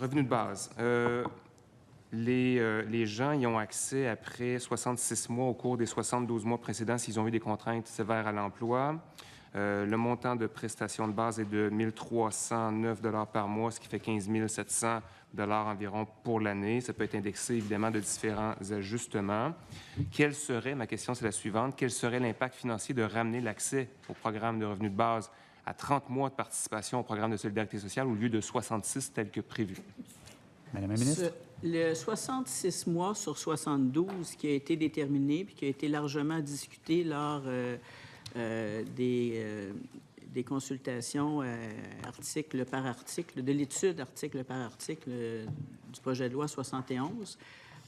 Revenu de base. Les gens y ont accès après 66 mois au cours des 72 mois précédents s'ils ont eu des contraintes sévères à l'emploi. Le montant de prestation de base est de 1 309 $ par mois, ce qui fait 15 700 $ environ pour l'année. Ça peut être indexé, évidemment, de différents ajustements. Ma question c'est la suivante, quel serait l'impact financier de ramener l'accès au programme de revenu de base à 30 mois de participation au programme de solidarité sociale au lieu de 66 tel que prévu? Madame la ministre. Le 66 mois sur 72 qui a été déterminé puis qui a été largement discuté lors des consultations article par article, de l'étude article par article du projet de loi 71.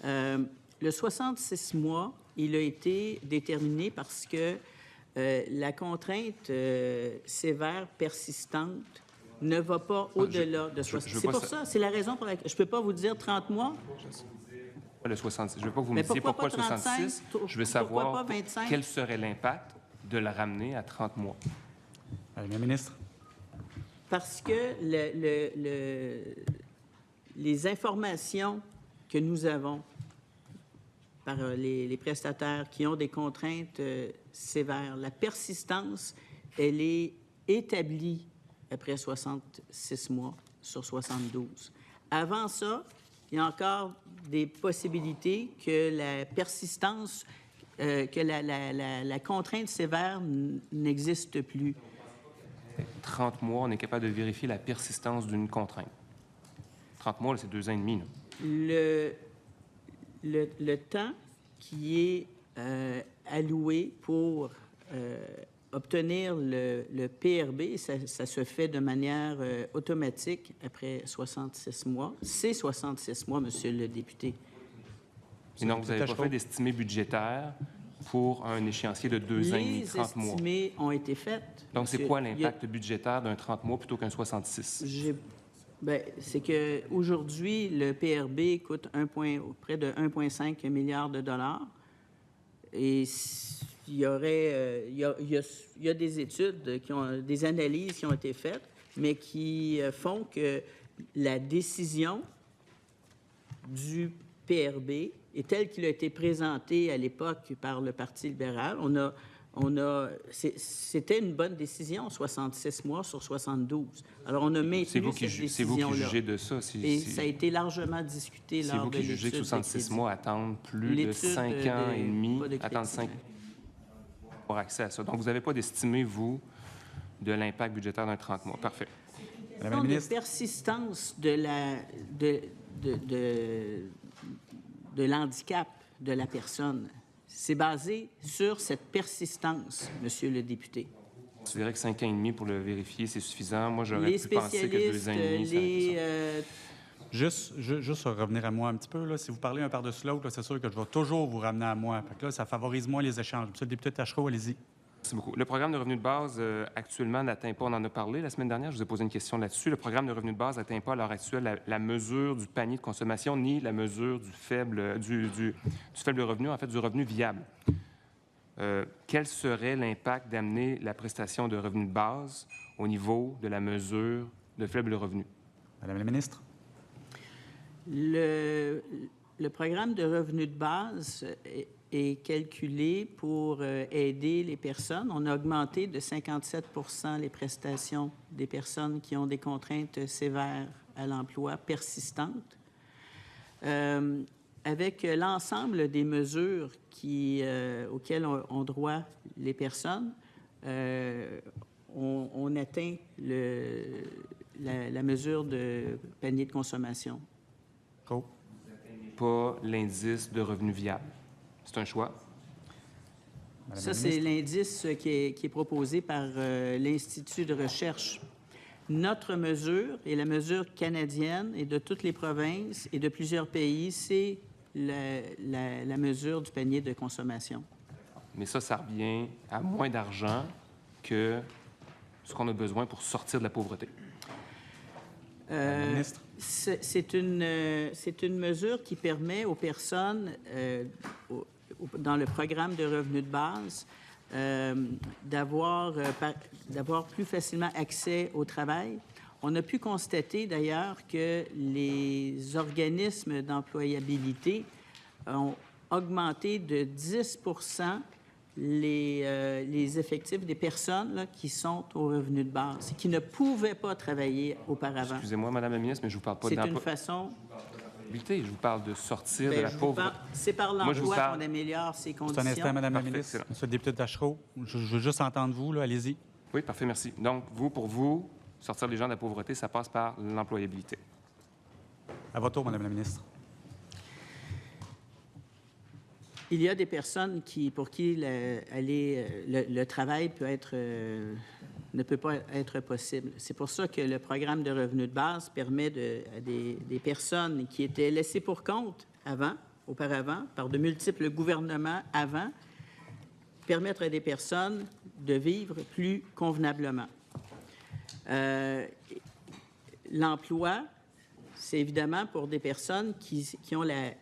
Le 66 mois, il a été déterminé parce que la contrainte sévère persistante ne va pas au-delà de 60. C'est pour ça, c'est la raison pour laquelle je ne peux pas vous dire 30 mois. Le 66. Je ne veux pas que vous me disiez pourquoi le 66. Je veux savoir quel serait l'impact de la ramener à 30 mois. Madame la ministre. Parce que les informations que nous avons par les prestataires qui ont des contraintes sévères, la persistance, elle est établie après 66 mois sur 72. Avant ça, il y a encore des possibilités que la persistance, que la contrainte sévère n'existe plus. 30 mois, on est capable de vérifier la persistance d'une contrainte. 30 mois, c'est 2 ans et demi. Là. Le temps qui est alloué pour obtenir le PRB, ça se fait de manière automatique après 66 mois. C'est 66 mois, Monsieur le député. Et donc, vous n'avez pas fait d'estimé budgétaire pour un échéancier de 2 ans et demi, 30 mois? Les estimés ont été faits. Donc, c'est quoi l'impact budgétaire d'un 30 mois plutôt qu'un 66? C'est qu'aujourd'hui, le PRB coûte près de 1,5 milliard de dollars. Et il y a des études, des analyses qui ont été faites, mais qui font que la décision du PRB est telle qu'il a été présenté à l'époque par le Parti libéral. C'était une bonne décision, 66 mois sur 72. Alors, on a maintenu cette décision-là. C'est vous qui jugez de ça. Et ça a été largement discuté lors de l'étude. C'est vous qui jugez que 66 mois attendent plus de 5 ans et demi, attendent 5 ans pour accès à ça. Donc, vous n'avez pas d'estimé, vous, de l'impact budgétaire d'un 30 mois. Parfait. Madame la ministre. La persistance de l'handicap de la personne. C'est basé sur cette persistance, Monsieur le député. Tu dirais que 5 ans et demi pour le vérifier, c'est suffisant. Moi, j'aurais pu penser que 2 ans et demi, Juste revenir à moi un petit peu. Là, si vous parlez un par-dessus l'autre, c'est sûr que je vais toujours vous ramener à moi. Fait que là, ça favorise moins les échanges. Monsieur le député Tachereau, allez-y. Merci beaucoup. Le programme de revenu de base, actuellement, n'atteint pas, on en a parlé la semaine dernière, je vous ai posé une question là-dessus, le programme de revenu de base n'atteint pas à l'heure actuelle la mesure du panier de consommation ni la mesure du faible revenu, en fait, du revenu viable. Quel serait l'impact d'amener la prestation de revenu de base au niveau de la mesure de faible revenu? Madame la ministre. Le programme de revenu de base est calculé pour aider les personnes. On a augmenté de 57 % les prestations des personnes qui ont des contraintes sévères à l'emploi persistantes. Avec l'ensemble des mesures auxquelles ont droit les personnes, on atteint la mesure de panier de consommation. Oh. Pas l'indice de revenu viable. C'est un choix. Ça, c'est l'indice qui est proposé par l'Institut de recherche. Notre mesure et la mesure canadienne et de toutes les provinces et de plusieurs pays, c'est la mesure du panier de consommation. Mais ça revient à moins d'argent que ce qu'on a besoin pour sortir de la pauvreté. C'est une mesure qui permet aux personnes, dans le programme de revenu de base, d'avoir plus facilement accès au travail. On a pu constater d'ailleurs que les organismes d'employabilité ont augmenté de 10 les effectifs des personnes là, qui sont au revenu de base, qui ne pouvaient pas travailler auparavant. Excusez-moi, Madame la ministre, mais je ne vous parle pas C'est de une façon... Je vous parle de sortir de Bien, la pauvreté. c'est par Moi, je vous l'emploi parle- qu'on améliore ces Juste conditions. un instant, Madame la Parfait, ministre. excellent. Monsieur le député Tachereau, je veux juste entendre vous, là, allez-y. Oui, parfait, merci. Donc, pour vous, sortir les gens de la pauvreté, ça passe par l'employabilité. À votre tour, Madame la ministre. Il y a des personnes pour qui le travail ne peut pas être possible. C'est pour ça que le programme de revenu de base permet à des personnes qui étaient laissées pour compte auparavant, par de multiples gouvernements permettre à des personnes de vivre plus convenablement. L'emploi, c'est évidemment pour des personnes qui ont une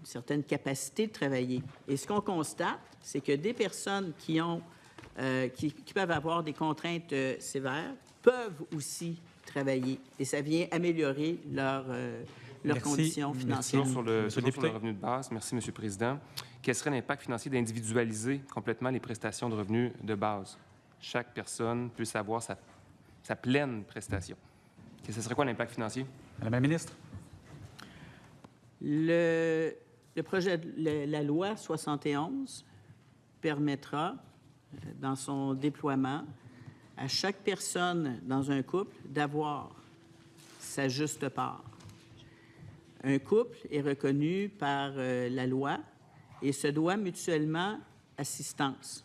certaine capacité de travailler. Et ce qu'on constate, c'est que des personnes qui peuvent avoir des contraintes sévères peuvent aussi travailler. Et ça vient améliorer leurs conditions financières. Toujours sur le député. revenu de base, merci, Monsieur le Président. Quel serait l'impact financier d'individualiser complètement les prestations de revenus de base? Chaque personne puisse avoir sa pleine prestation. Et ce serait quoi l'impact financier? Madame la ministre. Le projet, la loi 71 permettra, dans son déploiement, à chaque personne dans un couple d'avoir sa juste part. Un couple est reconnu par la loi et se doit mutuellement assistance.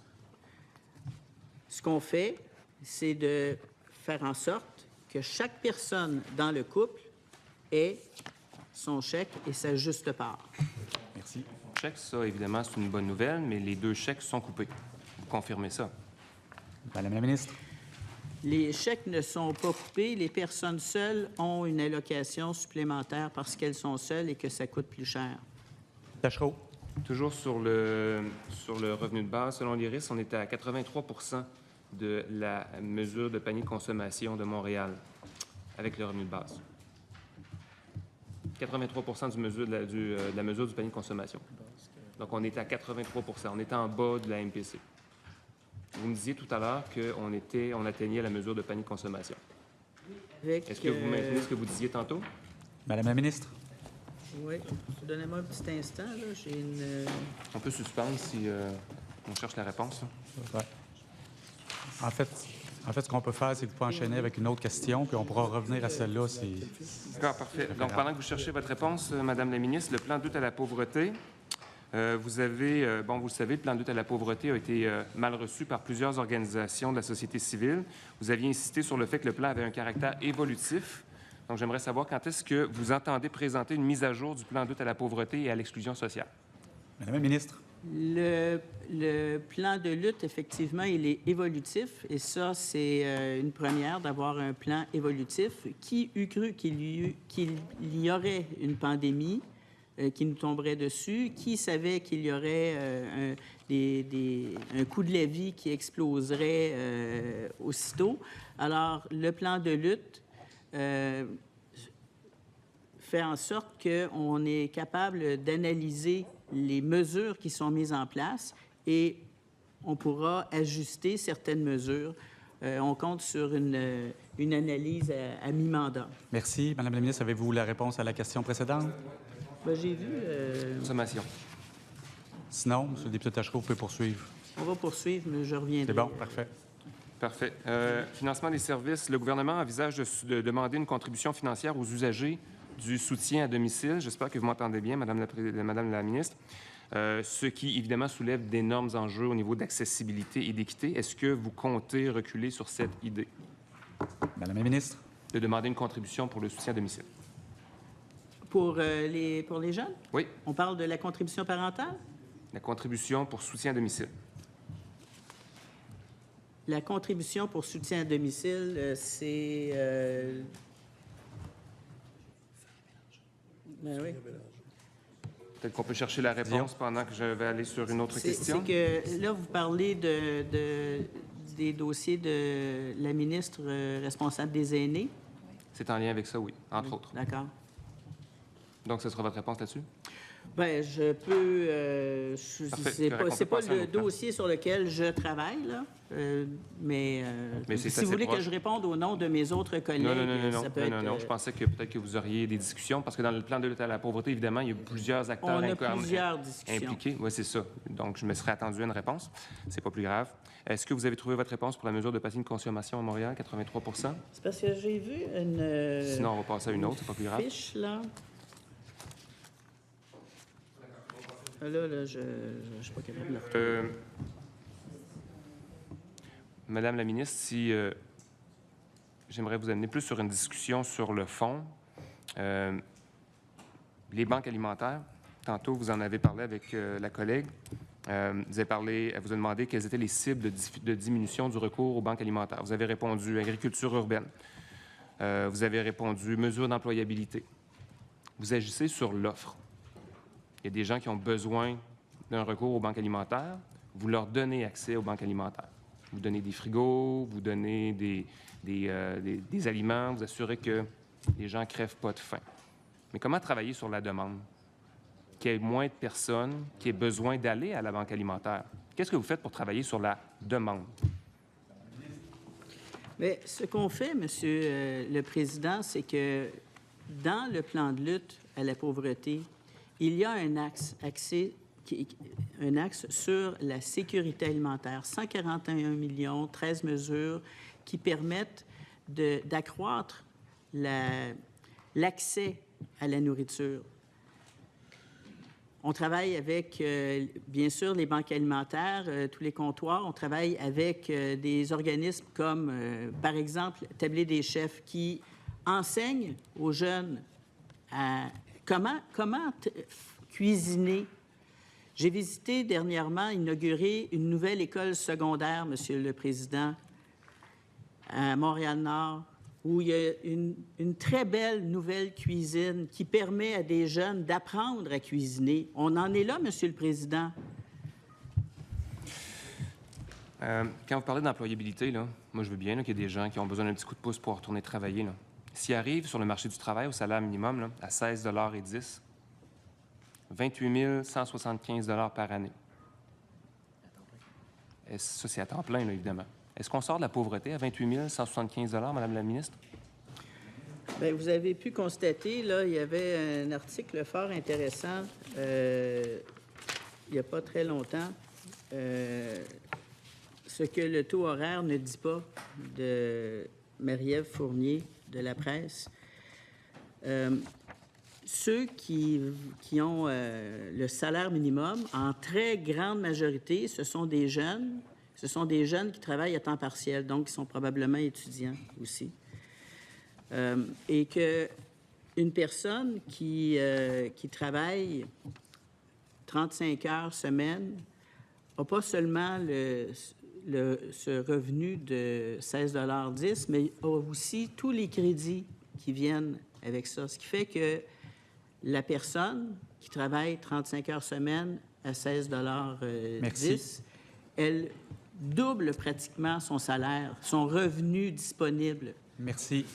Ce qu'on fait, c'est de faire en sorte que chaque personne dans le couple ait son chèque et sa juste part. Merci. Chèque, ça, évidemment, c'est une bonne nouvelle, mais les 2 chèques sont coupés. Vous confirmez ça? Madame la ministre. Les chèques ne sont pas coupés. Les personnes seules ont une allocation supplémentaire parce qu'elles sont seules et que ça coûte plus cher. Tachereau. Toujours sur le revenu de base, selon l'IRIS, on était à 83 de la mesure de panier de consommation de Montréal avec le revenu de base. 83 de la mesure du panier de consommation. Donc, on était à 83 on était en bas de la MPC. Vous me disiez tout à l'heure qu'on atteignait la mesure de panier de consommation. Est-ce que vous maintenez ce que vous disiez tantôt? Madame la ministre. Oui. Donnez-moi un petit instant. Là. J'ai une... On peut suspendre si on cherche la réponse. Ouais. En fait, ce qu'on peut faire, c'est que vous pouvez enchaîner avec une autre question, puis on pourra revenir à celle-là. D'accord, parfait. Donc, pendant que vous cherchez votre réponse, Madame la ministre, le plan de lutte à la pauvreté, vous avez, vous le savez, le plan de lutte à la pauvreté a été mal reçu par plusieurs organisations de la société civile. Vous aviez insisté sur le fait que le plan avait un caractère évolutif. Donc, j'aimerais savoir quand est-ce que vous entendez présenter une mise à jour du plan de lutte à la pauvreté et à l'exclusion sociale. Madame la ministre. Le plan de lutte, effectivement, il est évolutif. Et ça, c'est une première d'avoir un plan évolutif. Qui eût cru qu'il y aurait une pandémie qui nous tomberait dessus? Qui savait qu'il y aurait un coût de la vie qui exploserait aussitôt? Alors, le plan de lutte fait en sorte qu'on est capable d'analyser les mesures qui sont mises en place et on pourra ajuster certaines mesures. On compte sur une analyse à mi-mandat. Merci. Madame la ministre, avez-vous la réponse à la question précédente? Bien, j'ai vu... Consommation. Sinon, monsieur le député Tachereau, vous pouvez poursuivre. On va poursuivre, mais je reviendrai. C'est bon, parfait. Parfait. Financement des services. Le gouvernement envisage de demander une contribution financière aux usagers du soutien à domicile. J'espère que vous m'entendez bien, Madame la ministre. Ce qui, évidemment, soulève d'énormes enjeux au niveau d'accessibilité et d'équité. Est-ce que vous comptez reculer sur cette idée Madame la ministre. de demander une contribution pour le soutien à domicile? Pour les jeunes? Oui, On parle de la contribution parentale? la contribution pour soutien à domicile. La contribution pour soutien à domicile, c'est... Ben oui. Peut-être qu'on peut chercher la réponse pendant que je vais aller sur une autre question. C'est que là, vous parlez des dossiers de la ministre responsable des aînés. C'est en lien avec ça, oui, entre autres. D'accord. Donc, ce sera votre réponse là-dessus? Bien, je peux... Parfait. c'est Correct, on pas peut passer à un le autre plan. dossier sur lequel je travaille, là. Mais c'est si assez vous voulez que proche. je réponde au nom de mes autres collègues, Non, ça peut être... non. Je pensais que peut-être que vous auriez des discussions, parce que dans le plan de lutte à la pauvreté, évidemment, il y a plusieurs acteurs on a plusieurs discussions. impliqués. Oui, c'est ça. Donc, je me serais attendu à une réponse. C'est pas plus grave. Est-ce que vous avez trouvé votre réponse pour la mesure de panier de consommation à Montréal, 83 C'est parce que j'ai vu une Sinon, on va passer à une autre, c'est pas plus grave. fiche, là. Là, je ne suis pas capable de la retrouver. Madame la ministre, si j'aimerais vous amener plus sur une discussion sur le fond. Les banques alimentaires, tantôt, vous en avez parlé avec la collègue. Elle vous a demandé quelles étaient les cibles de diminution du recours aux banques alimentaires. Vous avez répondu agriculture urbaine. Vous avez répondu mesures d'employabilité. Vous agissez sur l'offre. Il y a des gens qui ont besoin d'un recours aux banques alimentaires. Vous leur donnez accès aux banques alimentaires. Vous donnez des frigos, vous donnez des aliments, vous assurez que les gens ne crèvent pas de faim. Mais comment travailler sur la demande? Qu'il y ait moins de personnes qui aient besoin d'aller à la banque alimentaire. Qu'est-ce que vous faites pour travailler sur la demande? Mais ce qu'on fait, Monsieur le Président, c'est que dans le plan de lutte à la pauvreté, il y a un axe sur la sécurité alimentaire. 141 millions, 13 mesures qui permettent d'accroître l'accès à la nourriture. On travaille avec, bien sûr, les banques alimentaires, tous les comptoirs. On travaille avec des organismes comme, par exemple, Tablé des chefs, qui enseignent aux jeunes comment cuisiner. J'ai visité dernièrement, inauguré une nouvelle école secondaire, Monsieur le Président, à Montréal-Nord, où il y a une très belle nouvelle cuisine qui permet à des jeunes d'apprendre à cuisiner. On en est là, Monsieur le Président. Quand vous parlez d'employabilité, là, moi, je veux bien qu'il y ait des gens qui ont besoin d'un petit coup de pouce pour retourner travailler. Là. S'ils arrivent sur le marché du travail au salaire minimum, là, à 16,10 $, 28 175 $ par année. Ça, c'est à temps plein, là, évidemment. Est-ce qu'on sort de la pauvreté à 28 175 $, Madame la ministre? Bien, vous avez pu constater, là, il y avait un article fort intéressant il n'y a pas très longtemps. Ce que le taux horaire ne dit pas, de Marie-Ève Fournier de la presse. Ceux qui ont le salaire minimum, en très grande majorité, ce sont des jeunes. Ce sont des jeunes qui travaillent à temps partiel, donc qui sont probablement étudiants aussi. Et qu'une personne qui travaille 35 heures semaine n'a pas seulement ce revenu de 16,10 $, mais a aussi tous les crédits qui viennent avec ça. Ce qui fait que la personne qui travaille 35 heures semaine à 16,10 $, elle double pratiquement son salaire, son revenu disponible. Merci.